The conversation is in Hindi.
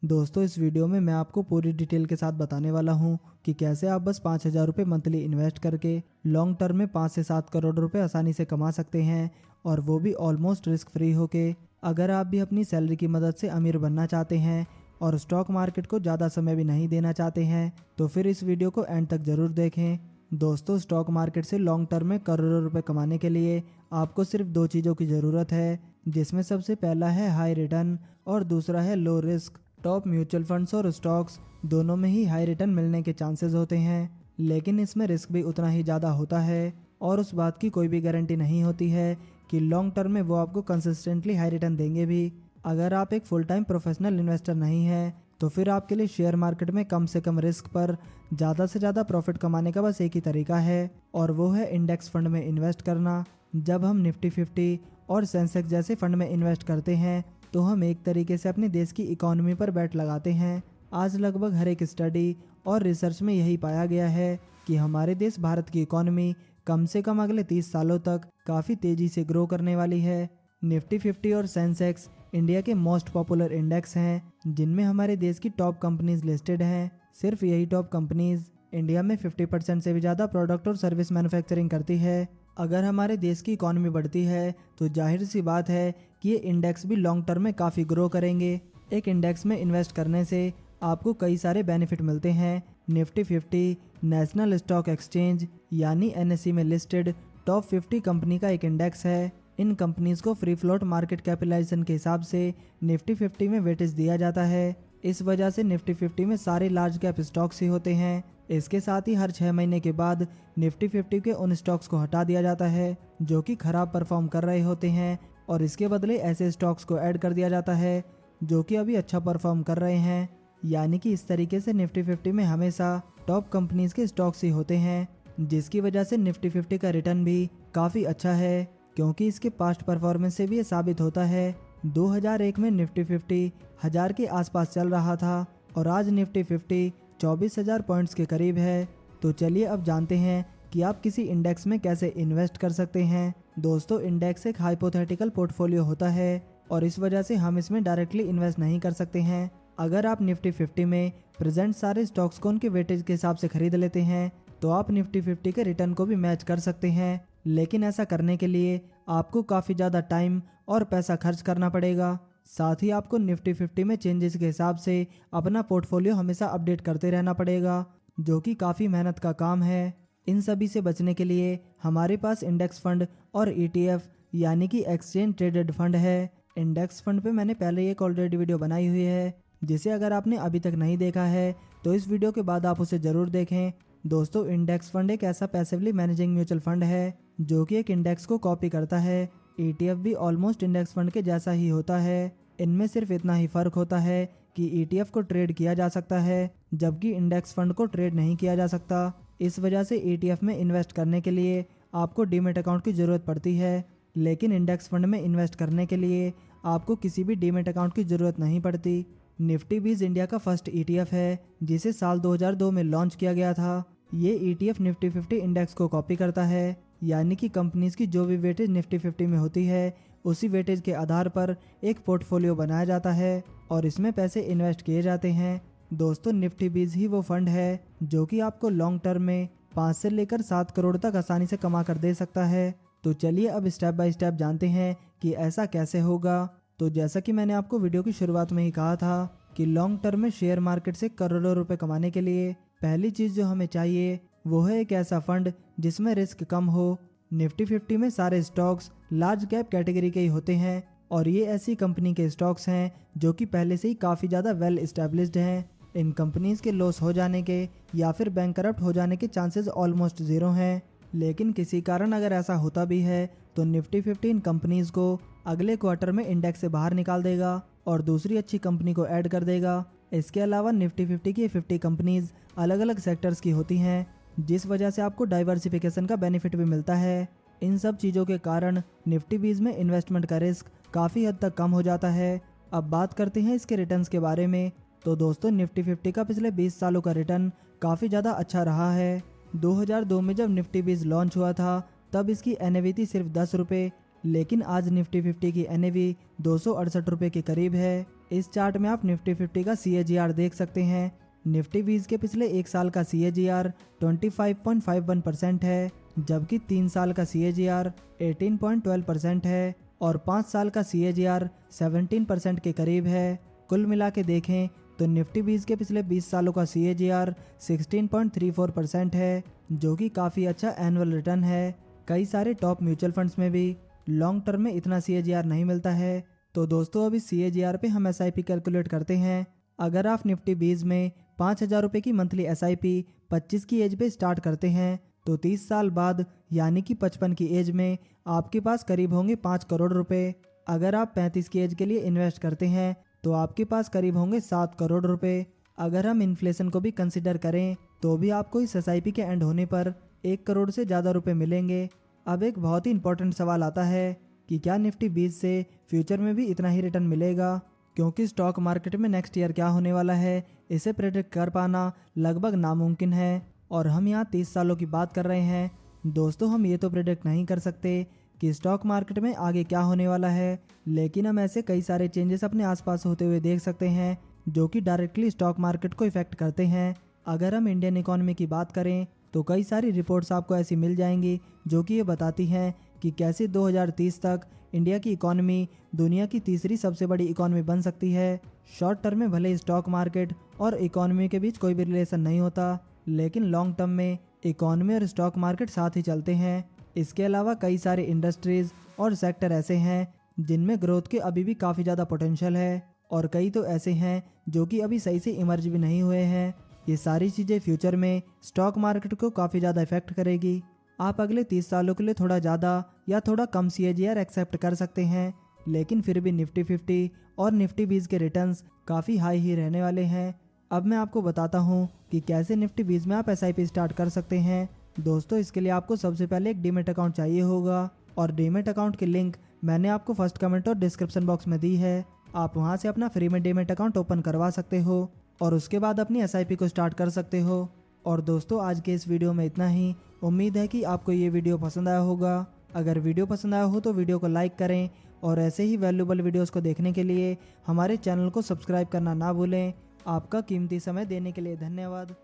दोस्तों इस वीडियो में मैं आपको पूरी डिटेल के साथ बताने वाला हूं कि कैसे आप बस 5,000 रुपये मंथली इन्वेस्ट करके लॉन्ग टर्म में 5 से 7 करोड़ रुपए आसानी से कमा सकते हैं, और वो भी ऑलमोस्ट रिस्क फ्री होके। अगर आप भी अपनी सैलरी की मदद से अमीर बनना चाहते हैं और स्टॉक मार्केट को ज़्यादा समय भी नहीं देना चाहते हैं तो फिर इस वीडियो को एंड तक ज़रूर देखें। दोस्तों स्टॉक मार्केट से लॉन्ग टर्म में करोड़ों रुपए कमाने के लिए आपको सिर्फ 2 चीज़ों की ज़रूरत है, जिसमें सबसे पहला है हाई रिटर्न और दूसरा है low risk. Top mutual funds और स्टॉक्स दोनों में ही हाई रिटर्न मिलने के चांसेस होते हैं, लेकिन इसमें रिस्क भी उतना ही ज़्यादा होता है और उस बात की कोई भी गारंटी नहीं होती है कि लॉन्ग टर्म में वो आपको कंसिस्टेंटली हाई रिटर्न देंगे भी। अगर आप एक फुल टाइम प्रोफेशनल इन्वेस्टर नहीं हैं तो फिर आपके लिए शेयर मार्केट में कम से कम रिस्क पर ज़्यादा से ज़्यादा प्रॉफिट कमाने का बस एक ही तरीका है, और वो है इंडेक्स फंड में इन्वेस्ट करना। जब हम निफ्टी 50 और सेंसेक्स जैसे फंड में इन्वेस्ट करते हैं तो हम एक तरीके से अपने देश की इकोनॉमी पर बैट लगाते हैं। आज लगभग हर एक स्टडी और रिसर्च में यही पाया गया है कि हमारे देश भारत की इकोनॉमी कम से कम अगले 30 सालों तक काफ़ी तेज़ी से ग्रो करने वाली है। निफ्टी 50 और सेंसेक्स इंडिया के मोस्ट पॉपुलर इंडेक्स हैं, जिनमें हमारे देश की टॉप कंपनीज लिस्टेड हैं। सिर्फ यही टॉप कंपनीज इंडिया में 50% से भी ज़्यादा प्रोडक्ट और सर्विस मैन्युफैक्चरिंग करती है। अगर हमारे देश की इकोनॉमी बढ़ती है तो जाहिर सी बात है कि ये इंडेक्स भी लॉन्ग टर्म में काफ़ी ग्रो करेंगे। एक इंडेक्स में इन्वेस्ट करने से आपको कई सारे बेनिफिट मिलते हैं। निफ्टी 50 नेशनल स्टॉक एक्सचेंज यानी NSE में लिस्टेड टॉप 50 कंपनी का एक इंडेक्स है। इन कंपनीज को फ्री फ्लोट मार्केट कैपिटलाइजेशन के हिसाब से निफ्टी 50 में वेटेज दिया जाता है। इस वजह से निफ्टी 50 में सारे लार्ज कैप स्टॉक्स ही होते हैं। इसके साथ ही हर 6 महीने के बाद निफ्टी 50 के उन स्टॉक्स को हटा दिया जाता है जो कि खराब परफॉर्म कर रहे होते हैं, और इसके बदले ऐसे स्टॉक्स को ऐड कर दिया जाता है जो कि अभी अच्छा परफॉर्म कर रहे हैं। यानी कि इस तरीके से निफ्टी 50 में हमेशा टॉप कंपनीज के स्टॉक्स ही होते हैं, जिसकी वजह से निफ्टी 50 का रिटर्न भी काफ़ी अच्छा है, क्योंकि इसके पास्ट परफॉर्मेंस से भी ये साबित होता है। 2001 में निफ्टी 50 1000 के आसपास चल रहा था और आज निफ्टी 50 24,000 पॉइंट्स के करीब है। तो चलिए अब जानते हैं कि आप किसी इंडेक्स में कैसे इन्वेस्ट कर सकते हैं। दोस्तों इंडेक्स एक हाइपोथेटिकल पोर्टफोलियो होता है और इस वजह से हम इसमें डायरेक्टली इन्वेस्ट नहीं कर सकते हैं। अगर आप निफ्टी 50 में प्रेजेंट सारे स्टॉक्स को उनके वेटेज के हिसाब से खरीद लेते हैं तो आप निफ्टी 50 के रिटर्न को भी मैच कर सकते हैं, लेकिन ऐसा करने के लिए आपको काफ़ी ज़्यादा टाइम और पैसा खर्च करना पड़ेगा। साथ ही आपको निफ्टी 50 में चेंजेस के हिसाब से अपना पोर्टफोलियो हमेशा अपडेट करते रहना पड़ेगा, जो कि काफ़ी मेहनत का काम है। इन सभी से बचने के लिए हमारे पास इंडेक्स फंड और ETF यानी कि एक्सचेंज ट्रेडेड फंड है। इंडेक्स फंड पे मैंने पहले एक ऑलरेडी वीडियो बनाई हुई है, जिसे अगर आपने अभी तक नहीं देखा है तो इस वीडियो के बाद आप उसे ज़रूर देखें। दोस्तों इंडेक्स फंड एक ऐसा पैसिवली मैनेजिंग म्यूचुअल फंड है जो कि एक इंडेक्स को कॉपी करता है। ETF भी ऑलमोस्ट इंडेक्स फंड के जैसा ही होता है। इनमें सिर्फ इतना ही फर्क होता है कि ETF को ट्रेड किया जा सकता है जबकि इंडेक्स फंड को ट्रेड नहीं किया जा सकता। इस वजह से ETF में इन्वेस्ट करने के लिए आपको डीमेट अकाउंट की ज़रूरत पड़ती है, लेकिन इंडेक्स फंड में इन्वेस्ट करने के लिए आपको किसी भी डीमेट अकाउंट की ज़रूरत नहीं पड़ती। निफ्टी बीज इंडिया का फर्स्ट ETF है जिसे साल 2002 में लॉन्च किया गया था। ये ETF निफ्टी 50 इंडेक्स को कॉपी करता है, यानी कि कंपनीज की जो भी वेटेज निफ्टी 50 में होती है उसी वेटेज के आधार पर एक पोर्टफोलियो बनाया जाता है और इसमें पैसे इन्वेस्ट किए जाते हैं। दोस्तों निफ्टी बीज ही वो फंड है जो कि आपको लॉन्ग टर्म में 5 से लेकर 7 करोड़ तक आसानी से कमा कर दे सकता है। तो चलिए अब स्टेप बाय स्टेप जानते हैं कि ऐसा कैसे होगा। तो जैसा कि मैंने आपको वीडियो की शुरुआत में ही कहा था कि लॉन्ग टर्म में शेयर मार्केट से करोड़ों रुपए कमाने के लिए पहली चीज़ जो हमें चाहिए वो है एक ऐसा फंड जिसमें रिस्क कम हो। निफ्टी 50 में सारे स्टॉक्स लार्ज कैप कैटेगरी के ही होते हैं और ये ऐसी कंपनी के स्टॉक्स हैं जो कि पहले से ही काफ़ी ज़्यादा वेल एस्टेब्लिश्ड हैं। इन कंपनीज के लॉस हो जाने के या फिर बैंकरप्ट हो जाने के चांसेस ऑलमोस्ट ज़ीरो हैं, लेकिन किसी कारण अगर ऐसा होता भी है तो निफ्टी 50 इन कंपनीज को अगले क्वार्टर में इंडेक्स से बाहर निकाल देगा और दूसरी अच्छी कंपनी को ऐड कर देगा। इसके अलावा निफ्टी 50 की 50 कंपनीज अलग अलग सेक्टर्स की होती हैं, जिस वजह से आपको डाइवर्सिफिकेशन का बेनिफिट भी मिलता है। इन सब चीज़ों के कारण निफ्टी बीज में इन्वेस्टमेंट का रिस्क काफ़ी हद तक कम हो जाता है। अब बात करते हैं इसके रिटर्न्स के बारे में। तो दोस्तों निफ्टी 50 का पिछले 20 सालों का रिटर्न काफ़ी ज़्यादा अच्छा रहा है। 2002 में जब निफ्टी बीज लॉन्च हुआ था तब इसकी NAV थी सिर्फ 10 रुपये, लेकिन आज निफ्टी 50 की NAV 268 रुपये के करीब है। इस चार्ट में आप निफ्टी 50 का CAGR देख सकते हैं। निफ्टी 20 के पिछले एक साल का CAGR 25.51% है, जबकि 3 साल का CAGR 18.12% है और 5 साल का CAGR 17% के करीब है। कुल मिला के देखें तो निफ्टी 20 के पिछले 20 सालों का CAGR 16.34% है, जो कि काफ़ी अच्छा एनुअल रिटर्न है। कई सारे टॉप म्यूचुअल फंड्स में भी लॉन्ग टर्म में इतना CAGR नहीं मिलता है। तो दोस्तों अभी CAGR पे हम SIP कैलकुलेट करते हैं। अगर आप निफ्टी 20 में 5,000 रुपये की मंथली SIP 25 की एज पे स्टार्ट करते हैं तो 30 साल बाद यानी कि 55 की एज में आपके पास करीब होंगे 5 करोड़ रुपए। अगर आप 35 की एज के लिए इन्वेस्ट करते हैं तो आपके पास करीब होंगे 7 करोड़ रुपए। अगर हम इन्फ्लेशन को भी कंसिडर करें तो भी आपको इस SIP के एंड होने पर 1 करोड़ से ज़्यादा रुपए मिलेंगे। अब एक बहुत ही इंपॉर्टेंट सवाल आता है कि क्या निफ्टी 20 से फ्यूचर में भी इतना ही रिटर्न मिलेगा, क्योंकि स्टॉक मार्केट में नेक्स्ट ईयर क्या होने वाला है इसे प्रेडिक्ट कर पाना लगभग नामुमकिन है। और हम यहाँ 30 सालों की बात कर रहे हैं। दोस्तों हम ये तो प्रेडिक्ट नहीं कर सकते कि स्टॉक मार्केट में आगे क्या होने वाला है, लेकिन हम ऐसे कई सारे चेंजेस अपने आसपास होते हुए देख सकते हैं जो कि डायरेक्टली स्टॉक मार्केट को इफेक्ट करते हैं। अगर हम इंडियन इकोनॉमी की बात करें तो कई सारी रिपोर्ट्स आपको ऐसी मिल जाएंगी जो कि ये बताती हैं कि कैसे 2030 तक इंडिया की इकोनॉमी दुनिया की तीसरी सबसे बड़ी इकोनॉमी बन सकती है। शॉर्ट टर्म में भले स्टॉक मार्केट और इकोनॉमी के बीच कोई भी रिलेशन नहीं होता, लेकिन लॉन्ग टर्म में इकोनॉमी और स्टॉक मार्केट साथ ही चलते हैं। इसके अलावा कई सारे इंडस्ट्रीज और सेक्टर ऐसे हैं जिनमें ग्रोथ के अभी भी काफ़ी ज़्यादा पोटेंशियल है और कई तो ऐसे हैं जो कि अभी सही से इमर्ज भी नहीं हुए हैं। ये सारी चीज़ें फ्यूचर में स्टॉक मार्केट को काफ़ी ज़्यादा इफेक्ट करेगी। आप अगले 30 सालों के लिए थोड़ा ज़्यादा या थोड़ा कम CAGR एक्सेप्ट कर सकते हैं, लेकिन फिर भी निफ्टी 50 और निफ्टी 20 के रिटर्न्स काफ़ी हाई ही रहने वाले हैं। अब मैं आपको बताता हूँ कि कैसे निफ्टी 20 में आप SIP स्टार्ट कर सकते हैं। दोस्तों इसके लिए आपको सबसे पहले एक डीमेट अकाउंट चाहिए होगा और डीमेट अकाउंट की लिंक मैंने आपको फर्स्ट कमेंट और डिस्क्रिप्शन बॉक्स में दी है। आप वहाँ से अपना फ्री में डीमेट अकाउंट ओपन करवा सकते हो और उसके बाद अपनी SIP को स्टार्ट कर सकते हो। और दोस्तों आज के इस वीडियो में इतना ही। उम्मीद है कि आपको ये वीडियो पसंद आया होगा। अगर वीडियो पसंद आया हो तो वीडियो को लाइक करें और ऐसे ही वैल्यूएबल वीडियोस को देखने के लिए हमारे चैनल को सब्सक्राइब करना ना भूलें। आपका कीमती समय देने के लिए धन्यवाद।